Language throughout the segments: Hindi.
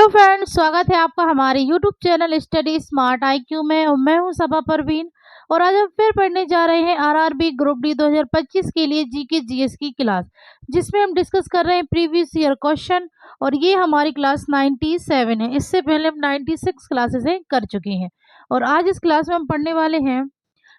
हेलो फ्रेंड्स, स्वागत है आपका हमारे YouTube channel study smart IQ में। और मैं हूं सबा परवीन और आज हम फिर पढ़ने जा रहे हैं आरआरबी ग्रुप डी 2025 के लिए जीके जीएस की क्लास, जिसमें हम डिस्कस कर रहे हैं प्रीवियस ईयर क्वेश्चन। और ये हमारी क्लास 97 है। इससे पहले हम 96 क्लासेस कर चुके हैं और आज इस क्लास में हम पढ़ने वाले हैं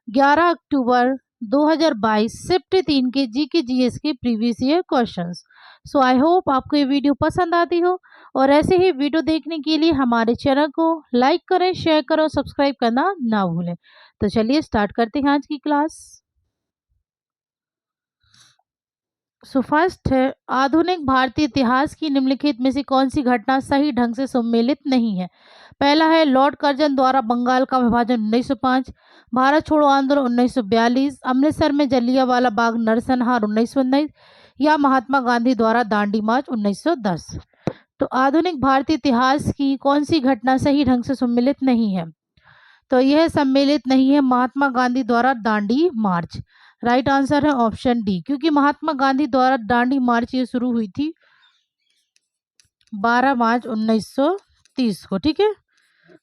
11 अक्टूबर 2022 शिफ्ट 3 के जीके जीएस के previous year questions. So I hope आपको ये वीडियो पसंद आती हो और ऐसे ही वीडियो देखने के लिए हमारे चैनल को लाइक करें, शेयर करें और सब्सक्राइब करना ना भूलें। तो चलिए स्टार्ट करते हैं आज की क्लास। सो फर्स्ट है, आधुनिक भारतीय इतिहास की निम्नलिखित में से कौन सी घटना सही ढंग से सम्मिलित नहीं है। पहला है लॉर्ड कर्जन द्वारा बंगाल का विभाजन 1905, भारत छोड़ो आंदोलन 1942, अमृतसर में जलियांवाला बाग नरसंहार 1919 या महात्मा गांधी द्वारा दांडी मार्च 1910। तो आधुनिक भारतीय इतिहास की कौन सी घटना सही ढंग से सम्मिलित नहीं है। तो यह सम्मिलित नहीं है महात्मा गांधी द्वारा दांडी मार्च। राइट आंसर है ऑप्शन डी, क्योंकि महात्मा गांधी द्वारा दांडी मार्च ये शुरू हुई थी 12 मार्च 1930 को। ठीक है,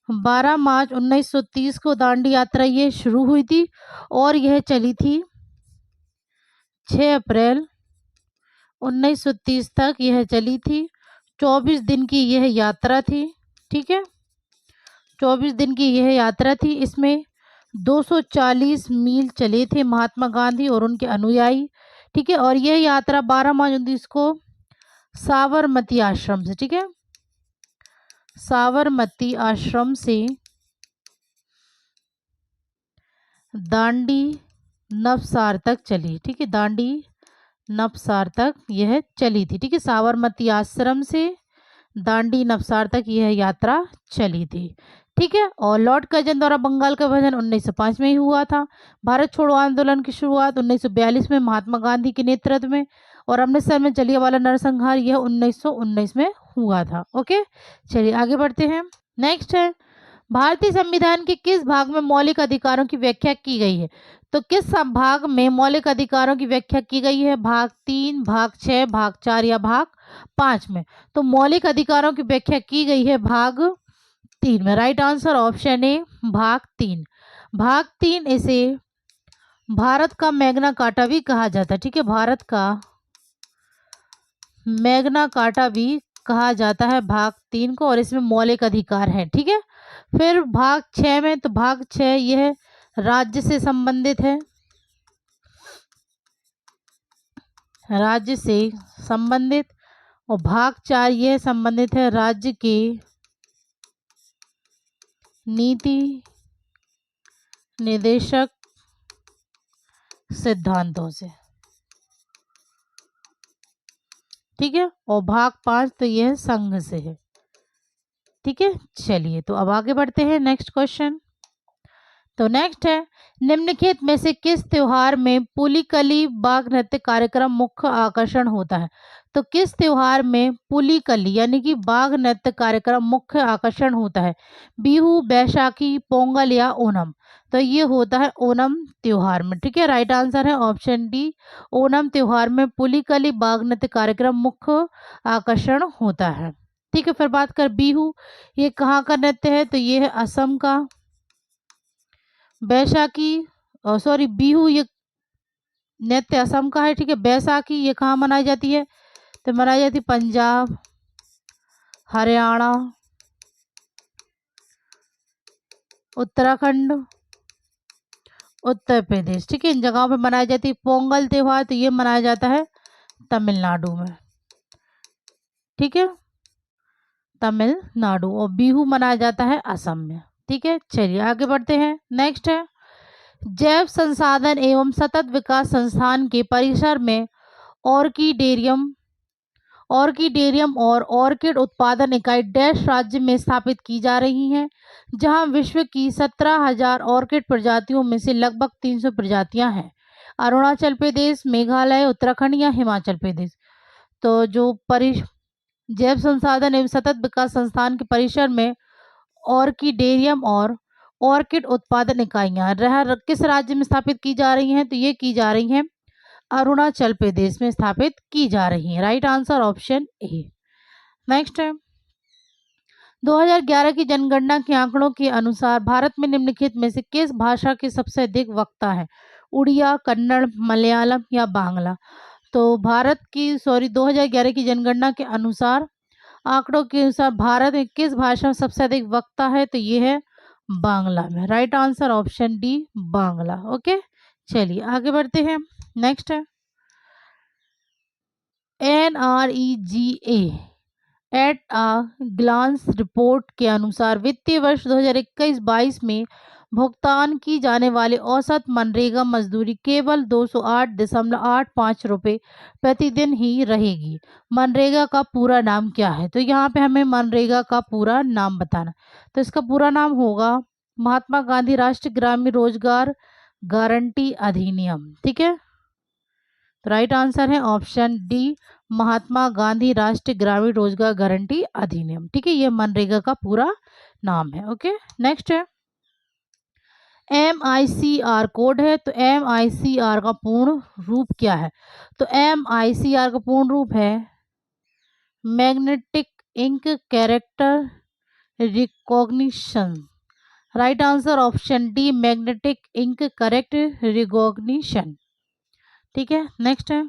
12 मार्च 1930 को दांडी यात्रा ये शुरू हुई थी और यह चली थी 6 अप्रैल 1930 तक यह चली थी। 24 दिन की यह यात्रा थी। ठीक है, 24 दिन की यह यात्रा थी। इसमें 240 मील चले थे महात्मा गांधी और उनके अनुयायी। ठीक है, और यह यात्रा 12 मार्च 19 को साबरमती आश्रम से, ठीक है, साबरमती आश्रम से दांडी नवसार तक चली। ठीक है, दांडी नवसार तक यह चली थी। ठीक है, साबरमती आश्रम से दांडी नवसार तक यह यात्रा चली थी। ठीक है, और लॉर्ड कर्जन द्वारा बंगाल का विभाजन 1905 में ही हुआ था। भारत छोड़ो आंदोलन की शुरुआत 1942 में महात्मा गांधी के नेतृत्व में और अमृतसर में जलियांवाला नरसंहार यह 1919 में हुआ था। ओके, चलिए आगे बढ़ते हैं। नेक्स्ट है, भारतीय संविधान के किस भाग में मौलिक अधिकारों की व्याख्या की गई है। तो किस भाग में मौलिक अधिकारों की व्याख्या की गई है। भाग 3, भाग 6, भाग 4 या भाग 5 में। तो मौलिक अधिकारों की व्याख्या की गई है भाग 3 में। राइट आंसर ऑप्शन ए, भाग 3। भाग 3 इसे भारत का मैग्ना कार्टा भी कहा जाता है। ठीक है, भारत का मैग्ना कार्टा भी कहा जाता है भाग 3 को, और इसमें मौलिक अधिकार हैं। ठीक है, फिर भाग 6 में, तो भाग 6 यह राज्य से संबंधित है, राज्य से संबंधित। और भाग 4 यह संबंधित है राज्य के नीति निर्देशक सिद्धांतों से। ठीक है, और भाग 5 तो यह संघ से है। ठीक है, चलिए तो अब आगे बढ़ते हैं नेक्स्ट क्वेश्चन। तो नेक्स्ट है, निम्नलिखित में से किस त्योहार में पुलिकली बाघ नृत्य कार्यक्रम मुख्य आकर्षण होता है। तो किस त्योहार में पुलिकली यानी कि बाघ नृत्य कार्यक्रम मुख्य आकर्षण होता है। बिहू, बैसाखी, पोंगल या ओणम। तो ये होता है ओणम त्योहार में। ठीक है, राइट आंसर है ऑप्शन डी, ओणम त्योहार में पुलिकली बाघ नृत्य कार्यक्रम मुख्य आकर्षण होता है। ठीक है, फिर बात कर बिहू, ये कहाँ का नृत्य है। तो ये है असम का। बैसाखी सॉरी बिहू ये नृत्य असम का है। ठीक है, बैसाखी ये कहाँ मनाई जाती है। तो मनाई जाती पंजाब, हरियाणा, उत्तराखंड, उत्तर प्रदेश। ठीक है, इन जगहों पे मनाई जाती है। पोंगल त्योहार तो ये मनाया जाता है तमिलनाडु में। ठीक है, तमिलनाडु। और बिहू मनाया जाता है असम में। ठीक है, चलिए आगे बढ़ते हैं। नेक्स्ट है, जैव संसाधन एवं सतत विकास संस्थान के परिसर में ऑर्किडेरियम और ऑर्किड उत्पादन इकाई डैश राज्य में स्थापित की जा रही हैं, जहां विश्व की 17,000 ऑर्किड प्रजातियों में से लगभग 300 प्रजातियां हैं। अरुणाचल प्रदेश, मेघालय, उत्तराखंड या हिमाचल प्रदेश। तो जो जैव संसाधन एवं सतत विकास संस्थान के परिसर में ऑर्किडेरियम और ऑर्किड उत्पादन इकाइयां किस राज्य में स्थापित की जा रही हैं। तो ये की जा रही हैं अरुणाचल प्रदेश में स्थापित की जा रही है। राइट आंसर ऑप्शन ए। नेक्स्ट है, 2011 की जनगणना के आंकड़ों के अनुसार भारत में निम्नलिखित में से किस भाषा के सबसे अधिक वक्ता है? उड़िया, कन्नड़, मलयालम या बांग्ला? तो 2011 की जनगणना के अनुसार, आंकड़ों के अनुसार भारत में किस भाषा में सबसे अधिक वक्ता है? तो ये है बांग्ला में। Right answer option D, Bangla. Okay, चलिए आगे बढ़ते हैं। नेक्स्ट है NREGA at a glance report के अनुसार वित्तीय वर्ष 2021-22 में भुगतान की जाने वाली औसत मनरेगा मजदूरी केवल 208.85 रुपये प्रतिदिन ही रहेगी। मनरेगा का पूरा नाम क्या है? तो यहाँ पे हमें मनरेगा का पूरा नाम बताना। तो इसका पूरा नाम होगा महात्मा गांधी राष्ट्रीय ग्रामीण रोजगार गारंटी अधिनियम। ठीक है, तो राइट आंसर है ऑप्शन डी, महात्मा गांधी राष्ट्रीय ग्रामीण रोजगार गारंटी अधिनियम। ठीक है, ये मनरेगा का पूरा नाम है। ओके, नेक्स्ट है MICR कोड है। तो MICR का पूर्ण रूप क्या है? तो MICR का पूर्ण रूप है magnetic ink character recognition. Right answer option D, magnetic ink correct recognition. ठीक है, नेक्स्ट है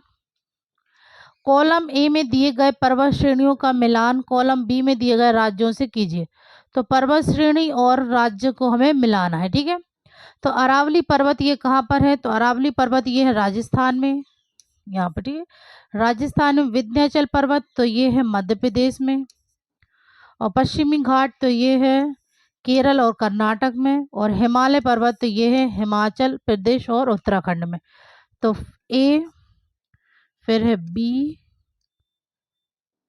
कॉलम ए में दिए गए पर्वत श्रेणियों का मिलान कॉलम बी में दिए गए राज्यों से कीजिए। तो पर्वत श्रेणी और राज्य को हमें मिलाना है। ठीक है, तो अरावली पर्वत ये कहाँ पर है? तो अरावली पर्वत ये है राजस्थान में, यहाँ पर। ठीक है, राजस्थान में। विंध्याचल पर्वत तो ये है मध्य प्रदेश में, और पश्चिमी घाट तो ये है केरल और कर्नाटक में, और हिमालय पर्वत तो ये है हिमाचल प्रदेश और उत्तराखंड में। तो ए, फिर है बी,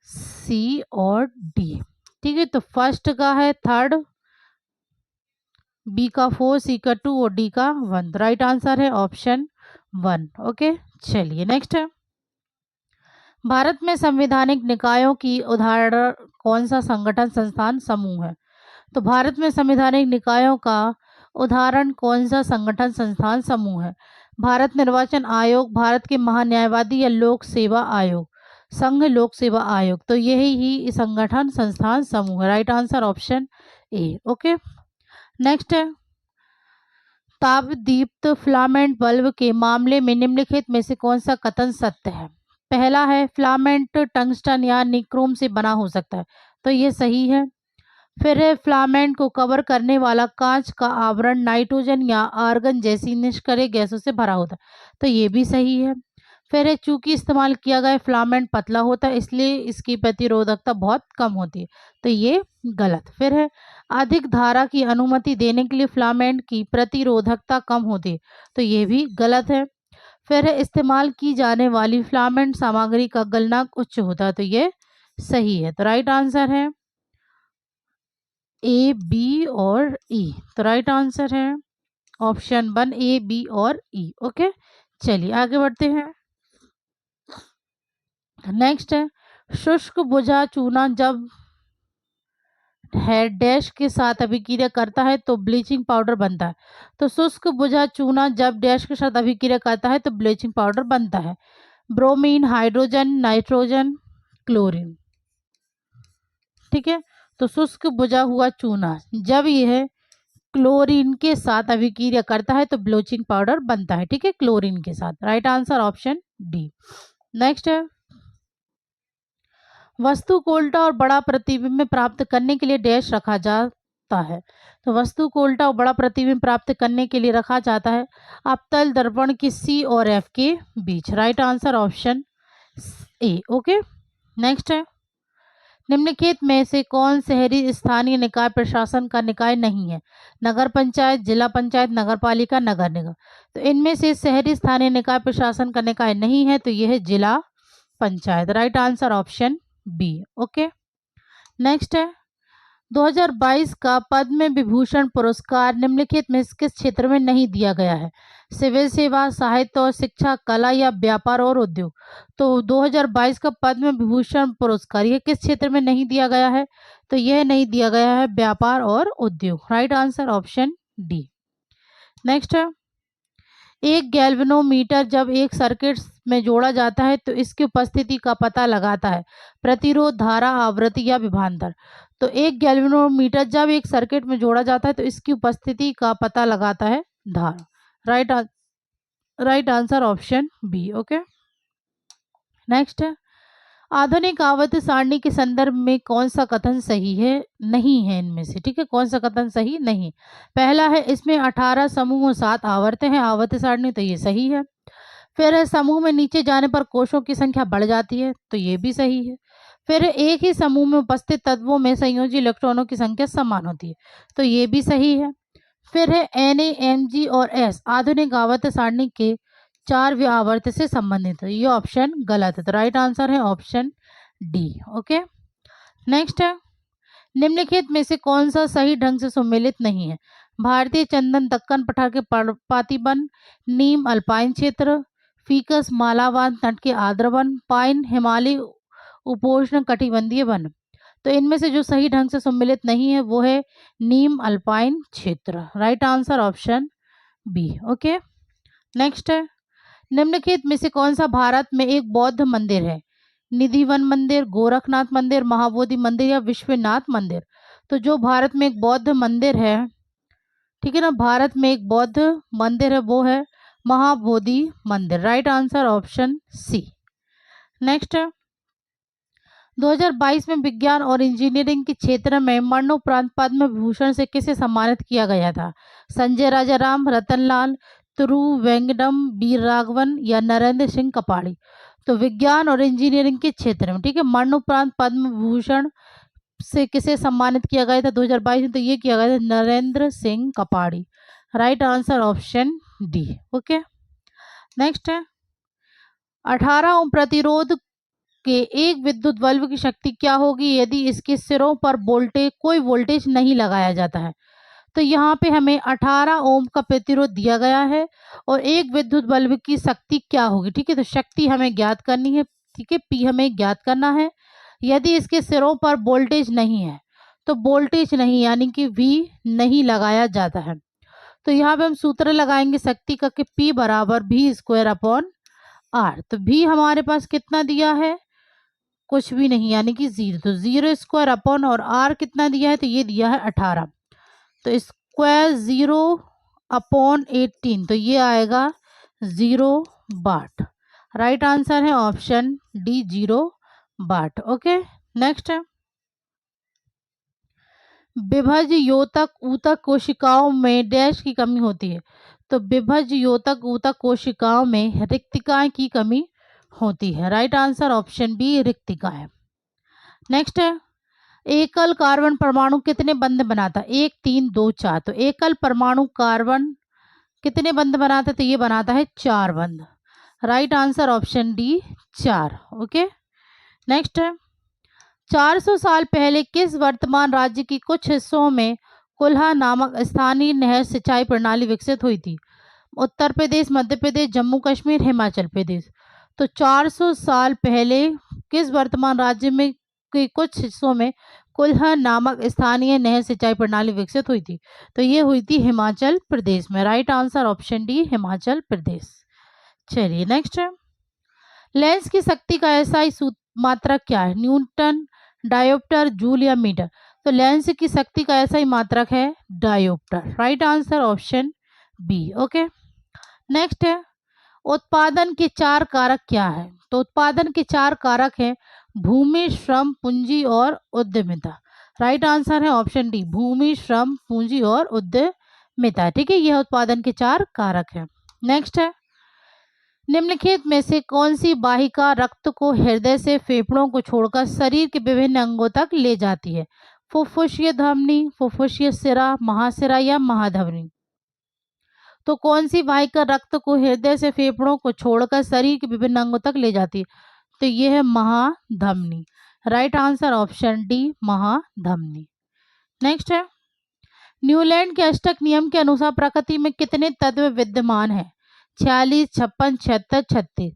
सी और डी। ठीक है, तो फर्स्ट का है 3rd, बी का 4, सी का 2 और डी का 1। राइट आंसर है ऑप्शन 1। ओके, चलिए नेक्स्ट है भारत में संवैधानिक निकायों की उदाहरण कौन सा संगठन संस्थान समूह है? तो भारत में संवैधानिक निकायों का उदाहरण कौन सा संगठन संस्थान समूह है? भारत निर्वाचन आयोग, भारत के महान्यायवादी या लोक सेवा आयोग, संघ लोक सेवा आयोग। तो यही ही संगठन संस्थान समूह है। Right answer option A. Okay, next है तापदीप्त फिलामेंट बल्ब के मामले में निम्नलिखित में से कौन सा कथन सत्य है? पहला है फिलामेंट टंगस्टन या निक्रोम से बना हो सकता है। तो ये सही है। फिर है फिलामेंट को कवर करने वाला कांच का आवरण नाइट्रोजन या आर्गन जैसी निष्क्रिय गैसों से भरा होता है। तो ये भी सही है। फिर है चूंकि इस्तेमाल किया गया फिलामेंट पतला होता है इसलिए इसकी प्रतिरोधकता बहुत कम होती है। तो ये गलत। फिर है अधिक धारा की अनुमति देने के लिए फिलामेंट की प्रतिरोधकता कम होती है। तो ये भी गलत है। फिर है इस्तेमाल की जाने वाली फिलामेंट सामग्री का गलनांक उच्च होता है। तो ये सही है। तो राइट आंसर है ए, बी और ई। तो राइट आंसर है ऑप्शन 1 ए, बी और ई। ओके, चलिए आगे बढ़ते हैं। नेक्स्ट है शुष्क बुझा चूना जब है डैश के साथ अभिक्रिया करता है तो ब्लीचिंग पाउडर बनता है। तो शुष्क बुझा चूना जब डैश के साथ अभिक्रिया करता है तो ब्लीचिंग पाउडर बनता है। Bromine, hydrogen, nitrogen, chlorine. ठीक है, तो शुष्क बुझा हुआ चूना जब यह क्लोरीन के साथ अभिक्रिया करता है तो ब्लीचिंग पाउडर बनता है। ठीक है, क्लोरीन के साथ। Right answer option D. Next है वस्तु को उल्टा और बड़ा प्रतिबिंब प्राप्त करने के लिए डैश रखा जाता है। तो वस्तु को उल्टा और बड़ा प्रतिबिंब प्राप्त करने के लिए रखा जाता है अवतल दर्पण की सी और एफ के बीच। Right answer option A. Okay, next है निम्नलिखित में से कौन शहरी स्थानीय निकाय प्रशासन का निकाय नहीं है? नगर पंचायत, जिला पंचायत, नगर पालिका, नगर निगम। तो इनमें से शहरी स्थानीय निकाय प्रशासन का निकाय नहीं है। तो यह है जिला panchayat. Right answer option B. Okay, next है 2022 का पद्म विभूषण पुरस्कार निम्नलिखित में किस क्षेत्र में नहीं दिया गया है? सिविल सेवा, साहित्य और शिक्षा, कला या व्यापार और उद्योग। तो 2022 का पद्म विभूषण पुरस्कार ये किस क्षेत्र में नहीं दिया गया है? तो यह नहीं दिया गया है व्यापार और उद्योग। Right answer option D. Next है एक गैल्वेनोमीटर जब एक सर्किट में जोड़ा जाता है तो इसकी उपस्थिति का पता लगाता है प्रतिरोध, धारा, आवृत्ति या विभवांतर। तो एक गैल्वेनोमीटर जब एक सर्किट में जोड़ा जाता है तो इसकी उपस्थिति का पता लगाता है धारा। Right answer option B. Okay, next है, आधुनिक आवर्त सारणी के संदर्भ में कौन सा कथन सही है, नहीं है इनमें से, ठीक है, कौन सा कथन सही नहीं। पहला है इसमें 18 समूह और 7 आवर्त हैं आवर्त सारणी, तो ये सही है। फिर है समूह में नीचे जाने पर कोषों की संख्या बढ़ जाती है, तो ये भी सही है। फिर एक ही समूह में उपस्थित तत्वों में संयोजी इलेक्ट्रॉनों की संख्या समान होती है, तो ये भी सही है। फिर है Na, Mg और S आधुनिक आवर्त सारणी के 4वें आवर्त से संबंधित है, ये ऑप्शन गलत है, तो राइट आंसर है ऑप्शन डी। ओके, नेक्स्ट है, निम्नलिखित में से कौन सा सही ढंग से सुमेलित नहीं है। भारतीय चंदन दक्कन पठार के पर्णपाती, नीम अल्पाइन क्षेत्र, फीकस मालाबार तट के आर्द्र वन, पाइन हिमालय उपोष्ण कटिबंधीय वन। तो इनमें से जो सही ढंग से सम्मिलित नहीं है वो है नीम अल्पाइन क्षेत्र, right answer option B. Okay, next है, निम्नलिखित में से कौन सा भारत में एक बौद्ध मंदिर है। निधिवन मंदिर, गोरखनाथ मंदिर, महाबोधि मंदिर या विश्वनाथ मंदिर। तो जो भारत में एक बौद्ध मंदिर है, ठीक है ना, भारत में एक बौद्ध मंदिर है वो है महाबोधि मंदिर, right answer option C. Next है, 2022 में विज्ञान और इंजीनियरिंग के क्षेत्र में मरणोपरांत पद्म विभूषण से किसे सम्मानित किया गया था। संजय राजाराम, रतनलाल, तिरुवेंगडम, वीर राघवन या नरेंद्र सिंह कपाड़ी। तो विज्ञान और इंजीनियरिंग के क्षेत्र में, ठीक है, मरणोपरांत पद्म विभूषण से किसे सम्मानित किया गया था 2022 में, तो ये किया गया था Narendra Singh Kapadia, right answer option D. Okay, next है, 18 ओम प्रतिरोध के एक विद्युत बल्ब की शक्ति क्या होगी यदि इसके सिरों पर कोई वोल्टेज नहीं लगाया जाता है। तो यहाँ पे हमें 18 ओम का प्रतिरोध दिया गया है और एक विद्युत बल्ब की शक्ति क्या होगी, ठीक है, तो शक्ति हमें ज्ञात करनी है, ठीक है, पी हमें ज्ञात करना है। यदि इसके सिरों पर वोल्टेज नहीं है, तो वोल्टेज नहीं यानी कि वी नहीं लगाया जाता है, तो यहाँ पे हम सूत्र लगाएंगे शक्ति का कि P बराबर V² r। तो V हमारे पास कितना दिया है, कुछ भी नहीं यानी कि 0, तो 0² और R कितना दिया है, तो ये दिया है 18, तो स्क्वायर 0/18, तो ये आएगा 0 वाट, राइट आंसर है ऑप्शन डी 0 वाट। ओके, नेक्स्ट है, विभज योतक ऊतक कोशिकाओं में डैश की कमी होती है। तो विभज योतक ऊतक कोशिकाओं में रिक्तिकाएं की कमी होती है, राइट आंसर ऑप्शन बी रिक्तिकाएं। नेक्स्ट है, एकल कार्बन परमाणु कितने बंध बनाता है, 1 3 2 4। तो एकल परमाणु कार्बन कितने बंध बनाता है, तो ये बनाता है 4 बंध, right answer option D 4। Okay, next है, 400 साल पहले किस वर्तमान राज्य की कुछ हिस्सों में कुल्हा नामक स्थानीय नहर सिंचाई प्रणाली विकसित हुई थी। उत्तर प्रदेश, मध्य प्रदेश, जम्मू कश्मीर, हिमाचल प्रदेश। तो 400 साल पहले किस वर्तमान राज्य में के कुछ हिस्सों में कुल्हा नामक स्थानीय नहर सिंचाई प्रणाली विकसित हुई थी, तो ये हुई थी हिमाचल प्रदेश में, right answer option D Himachal Pradesh. चलिए नेक्स्ट है, लेंस की शक्ति का एसआई मात्रक क्या है, न्यूटन, डायोप्टर, जूल या मीटर। तो लेंस की शक्ति का एसआई मात्रक है diopter, right answer option B. Okay, next है, उत्पादन के 4 कारक क्या है। तो उत्पादन के 4 कारक हैं भूमि, श्रम, पूंजी और उद्यमिता, राइट आंसर है ऑप्शन डी भूमि, श्रम, पूंजी और उद्यमिता, ठीक है, यह उत्पादन के 4 कारक हैं। नेक्स्ट है, निम्नलिखित में से कौन सी वाहिका रक्त को हृदय से फेफड़ों को छोड़कर शरीर के विभिन्न अंगों तक ले जाती है। फुफ्फुसीय धमनी, फुफ्फुसीय सिरा, महासिरा या महाधमनी। तो कौन सी वाहिका रक्त को हृदय से फेफड़ों को छोड़कर शरीर के विभिन्न अंगों तक ले जाती है, तो ये है महाधमनी, राइट आंसर ऑप्शन डी महाधमनी। नेक्स्ट है, न्यूलैंड के अष्टक नियम के अनुसार प्रकृति में कितने तत्व विद्यमान है, 46, 56, 76, 36।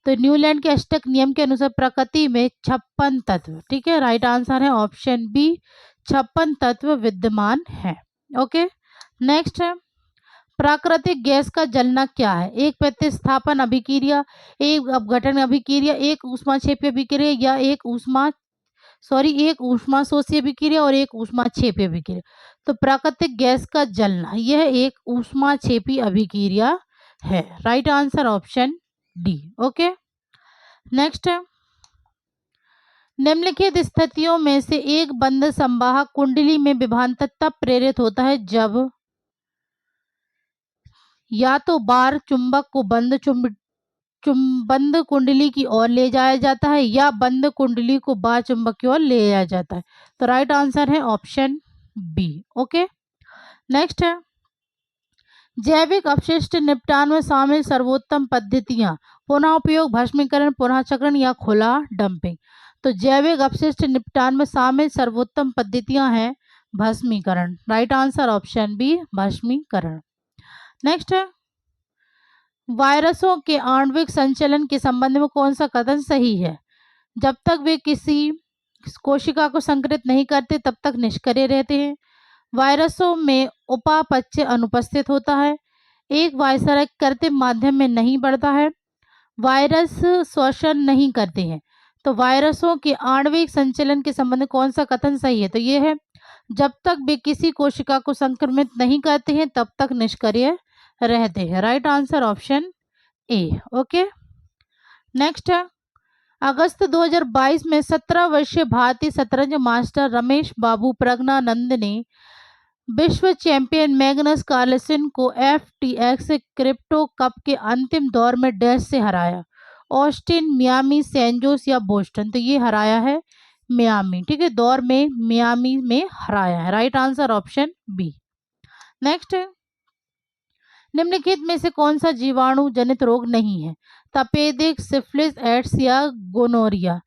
तो न्यूलैंड के अष्टक नियम के अनुसार प्रकृति में 56 तत्व, ठीक है, राइट आंसर है ऑप्शन बी 56 तत्व विद्यमान है। ओके, नेक्स्ट है, प्राकृतिक गैस का जलना क्या है, एक प्रतिस्थापन अभिक्रिया, एक अपघटन अभिक्रिया, एक ऊष्माक्षेपी अभिक्रिया या एक ऊष्मा सॉरी, एक ऊष्माशोषी अभिक्रिया और एक ऊष्माक्षेपी अभिक्रिया। तो प्राकृतिक गैस का जलना यह एक ऊष्माक्षेपी अभिक्रिया है। Right answer option D. Okay, next है, निम्नलिखित स्थितियों में से एक बंद संवाहक कुंडली में विभवांतर तब प्रेरित होता है जब या तो बार चुंबक को बंद कुंडली की ओर ले जाया जाता है या बंद कुंडली को बार चुंबक की ओर ले जाया जाता है। तो राइट आंसर है ऑप्शन बी। ओके, नेक्स्ट है, जैविक अपशिष्ट निपटान में शामिल सर्वोत्तम पद्धतियां पुनः उपयोग, भस्मीकरण, पुनः चक्रण या खुला डंपिंग। तो जैविक अपशिष्ट निपटान में शामिल सर्वोत्तम पद्धतियां हैं भस्मीकरण। राइट आंसर ऑप्शन बी, भस्मीकरण। नेक्स्ट है, वायरसों के आणविक संचलन के संबंध में कौन सा कथन सही है? जब तक वे किसी कोशिका को संक्रमित नहीं करते तब तक निष्क्रिय रहते हैं। वायरसों में उपापचय अनुपस्थित होता है। एक वायरस कृत्रिम माध्यम में नहीं बढ़ता है। वायरस श्वसन नहीं करते हैं। तो वायरसों के आणविक संचलन के संबंध में कौन सा कथन सही है? तो ये है, जब तक वे किसी कोशिका को संक्रमित नहीं करते हैं तब तक निष्क्रिय रहते हैं। Right answer option A. Okay, next है, अगस्त 2022 में 17 वर्षीय भारतीय शतरंज मास्टर रमेश बाबू प्रज्ञानंद ने विश्व चैंपियन मैग्नस कार्लसन को FTX क्रिप्टो कप के अंतिम दौर में डैश से हराया? ऑस्टिन, मियामी, सैन जोस या बोस्टन? तो ये हराया है मियामी। ठीक है, दौर में मियामी में हराया है। Right answer option B. Next है, निम्नलिखित में से कौन सा जीवाणु जनित रोग नहीं है? तपेदिक, सिफिलिस, एड्स या गोनोरिया?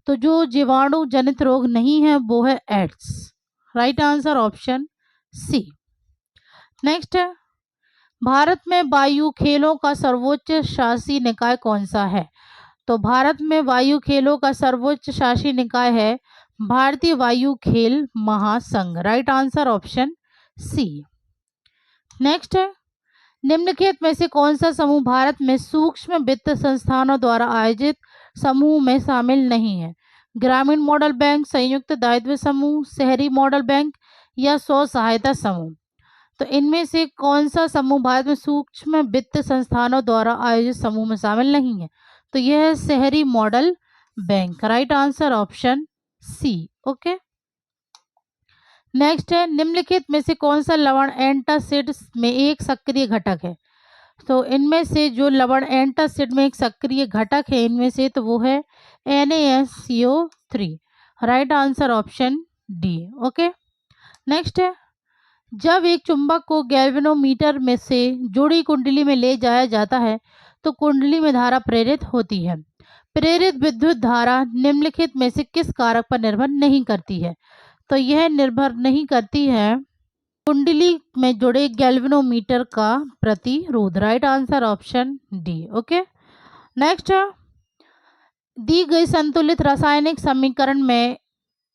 तो जो जीवाणु जनित रोग नहीं है वो है AIDS. Right answer option C. Next है, भारत में वायु खेलों का सर्वोच्च शासी निकाय कौन सा है? तो भारत में वायु खेलों का सर्वोच्च शासी निकाय है भारतीय वायु खेल महासंघ। Right answer option C. Next है, निम्नलिखित में से कौन सा समूह भारत में सूक्ष्म वित्त संस्थानों द्वारा आयोजित समूह में शामिल नहीं है? ग्रामीण मॉडल बैंक, संयुक्त दायित्व समूह, शहरी मॉडल बैंक या स्व सहायता समूह? तो इनमें से कौन सा समूह भारत में सूक्ष्म वित्त संस्थानों द्वारा आयोजित समूह में शामिल नहीं है? तो यह है शहरी model bank. Right answer option C. Okay, next है, निम्नलिखित में से कौन सा लवण एंटासिड में एक सक्रिय घटक है? तो इनमें से जो लवण एंटासिड में एक सक्रिय घटक है इनमें से, तो वो है NaSCO3। Right answer option D. Okay, next है, जब एक चुंबक को गैल्वेनोमीटर में से जुड़ी कुंडली में ले जाया जाता है तो कुंडली में धारा प्रेरित होती है। प्रेरित विद्युत धारा निम्नलिखित में से किस कारक पर निर्भर नहीं करती है? तो यह निर्भर नहीं करती है कुंडली में जुड़े गैल्वेनोमीटर का प्रतिरोध। Right answer option D. Okay, next, दी गई संतुलित रासायनिक समीकरण में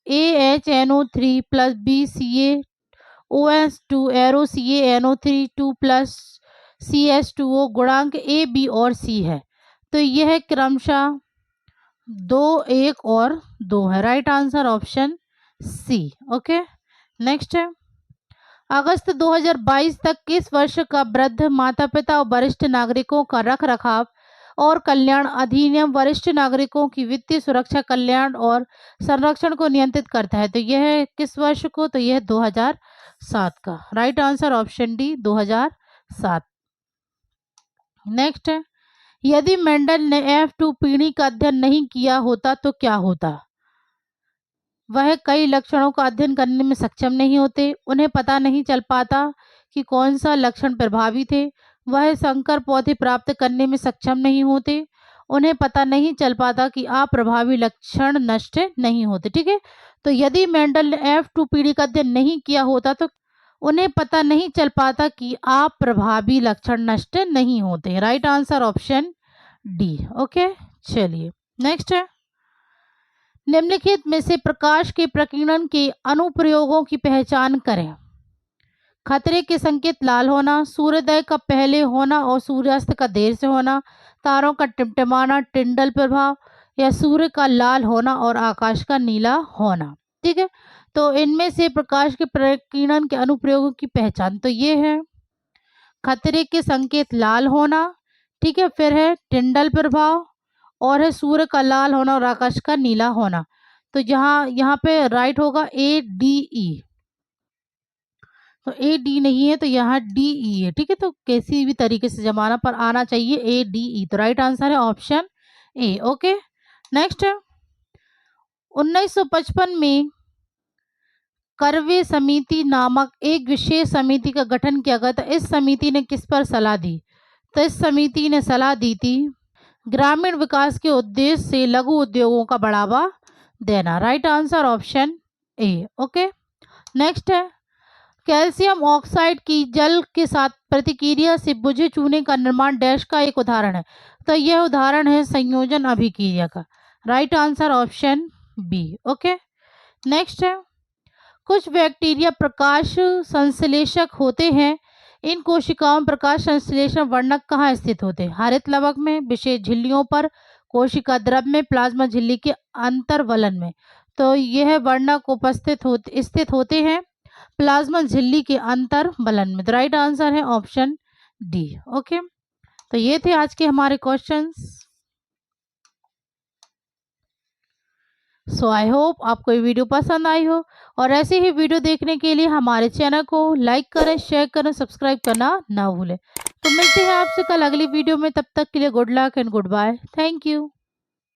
AHNO3 plus BCaOH2 arrow CaNO3 2 plus CH2O गुणांक A, B और C है। तो यह क्रमशः 2, 1 और 2 है। Right answer option C. Okay, next है, अगस्त 2022 तक किस वर्ष का वृद्ध माता पिता और वरिष्ठ नागरिकों का रख रखाव और कल्याण अधिनियम वरिष्ठ नागरिकों की वित्तीय सुरक्षा, कल्याण और संरक्षण को नियंत्रित करता है? तो यह किस वर्ष को? तो यह 2007 का। Right answer option D, 2007। Next है, यदि मेंडल ने F2 पीढ़ी का अध्ययन नहीं किया होता तो क्या होता? वह कई लक्षणों का अध्ययन करने में सक्षम नहीं होते। उन्हें पता नहीं चल पाता कि कौन सा लक्षण प्रभावी थे। वह संकर पौधे प्राप्त करने में सक्षम नहीं होते। उन्हें पता नहीं चल पाता कि अप्रभावी लक्षण नष्ट नहीं होते। ठीक है, तो यदि मेंडल ने F2 पीढ़ी का अध्ययन नहीं किया होता तो उन्हें पता नहीं चल पाता कि अप्रभावी लक्षण नष्ट नहीं होते। Right answer option D. Okay, चलिए नेक्स्ट है, निम्नलिखित में से प्रकाश के प्रकीर्णन के अनुप्रयोगों की पहचान करें। खतरे के संकेत लाल होना, सूर्योदय का पहले होना और सूर्यास्त का देर से होना, तारों का टिमटिमाना, टिंडल प्रभाव, या सूर्य का लाल होना और आकाश का नीला होना। ठीक है, तो इनमें से प्रकाश के प्रकीर्णन के अनुप्रयोगों की पहचान तो ये है, खतरे के संकेत लाल होना, ठीक है, फिर है टिंडल प्रभाव, और है सूर्य का लाल होना और आकाश का नीला होना। तो यहाँ पे राइट होगा ए डी ई, तो ए डी नहीं है तो यहाँ डी ई है। ठीक है, तो किसी भी तरीके से जमाना पर आना चाहिए ए डी ई, तो राइट आंसर है ऑप्शन ए। ओके, नेक्स्ट 1955 में करवे समिति नामक एक विशेष समिति का गठन किया गया था। इस समिति ने किस पर सलाह दी? तो इस समिति ने सलाह दी थी ग्रामीण विकास के उद्देश्य से लघु उद्योगों का बढ़ावा देना। Right answer option A. Okay, next है कैल्शियम ऑक्साइड की जल के साथ प्रतिक्रिया से बुझे चूने का निर्माण डैश का एक उदाहरण है। तो यह उदाहरण है संयोजन अभिक्रिया का। Right answer option B. Okay, next है कुछ बैक्टीरिया प्रकाश संश्लेषक होते हैं। इन कोशिकाओं में प्रकाश संश्लेषण वर्णक कहाँ स्थित होते हैं? हरित लवक में, विशेष झिल्लियों पर, कोशिका द्रव में, प्लाज्मा झिल्ली के अंतर्वलन में। तो यह वर्णक स्थित होते हैं प्लाज्मा झिल्ली के अंतर्वलन में। तो राइट आंसर है ऑप्शन डी। ओके, तो ये थे आज के हमारे क्वेश्चंस। सो आई होप आपको ये वीडियो पसंद आई हो, और ऐसे ही वीडियो देखने के लिए हमारे चैनल को लाइक करें, शेयर करें, सब्सक्राइब करना ना भूलें। तो मिलते हैं आपसे कल अगली वीडियो में, तब तक के लिए good luck and goodbye. Thank you.